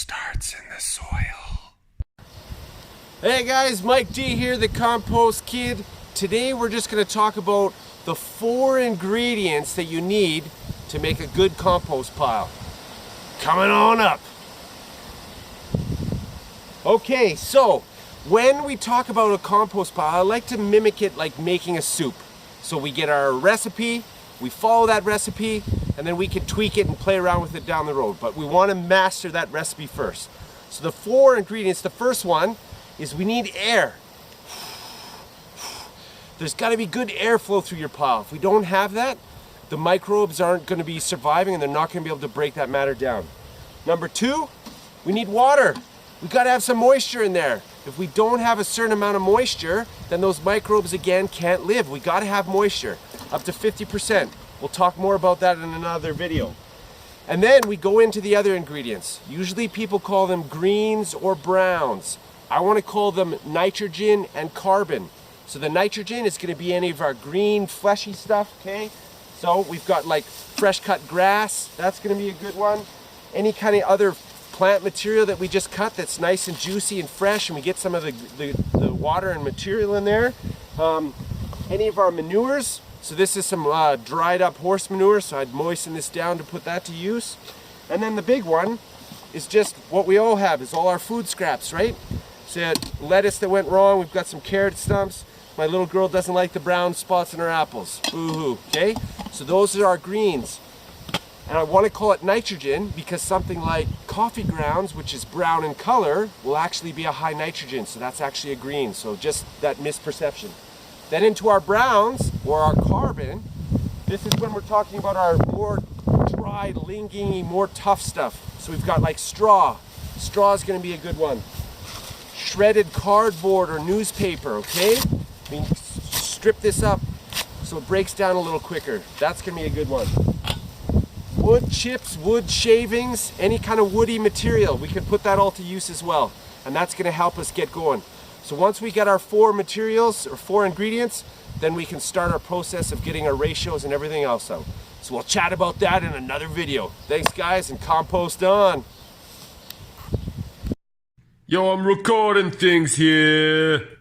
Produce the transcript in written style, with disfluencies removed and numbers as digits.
starts in the soil. Hey guys, Mike D here, the Compost Kid. Today we're just going to talk about the 4 ingredients that you need to make a good compost pile. Coming on up. Okay, so when we talk about a compost pile, I like to mimic it like making a soup. So we get our recipe, we follow that recipe, and then we can tweak it and play around with it down the road. But we want to master that recipe first. So the 4 ingredients, the first one is we need air. There's got to be good airflow through your pile. If we don't have that, the microbes aren't going to be surviving and they're not going to be able to break that matter down. Number 2, we need water. We got to have some moisture in there. If we don't have a certain amount of moisture, then those microbes again can't live. We got to have moisture, up to 50%. We'll talk more about that in another video. And then we go into the other ingredients. Usually people call them greens or browns. I want to call them nitrogen and carbon. So the nitrogen is going to be any of our green fleshy stuff, okay? So we've got like fresh cut grass, that's going to be a good one. Any kind of other plant material that we just cut that's nice and juicy and fresh, and we get some of the water and material in there. Any of our manures, so this is some dried up horse manure, so I'd moisten this down to put that to use. And then the big one is just what we all have, is all our food scraps, right? So lettuce that went wrong, we've got some carrot stumps. My little girl doesn't like the brown spots in her apples. Boo-hoo, okay? So those are our greens. And I want to call it nitrogen because something like coffee grounds, which is brown in color, will actually be a high nitrogen. So that's actually a green. So just that misperception. Then into our browns, or our carbon, this is when we're talking about our more dry, lingy, more tough stuff. So we've got like straw. Straw is going to be a good one. Shredded cardboard or newspaper, okay? I mean, strip this up so it breaks down a little quicker. That's going to be a good one. Wood chips, wood shavings, any kind of woody material, we can put that all to use as well. And that's going to help us get going. So once we get our 4 materials or 4 ingredients, then we can start our process of getting our ratios and everything else out. So we'll chat about that in another video. Thanks guys, and compost on. Yo, I'm recording things here.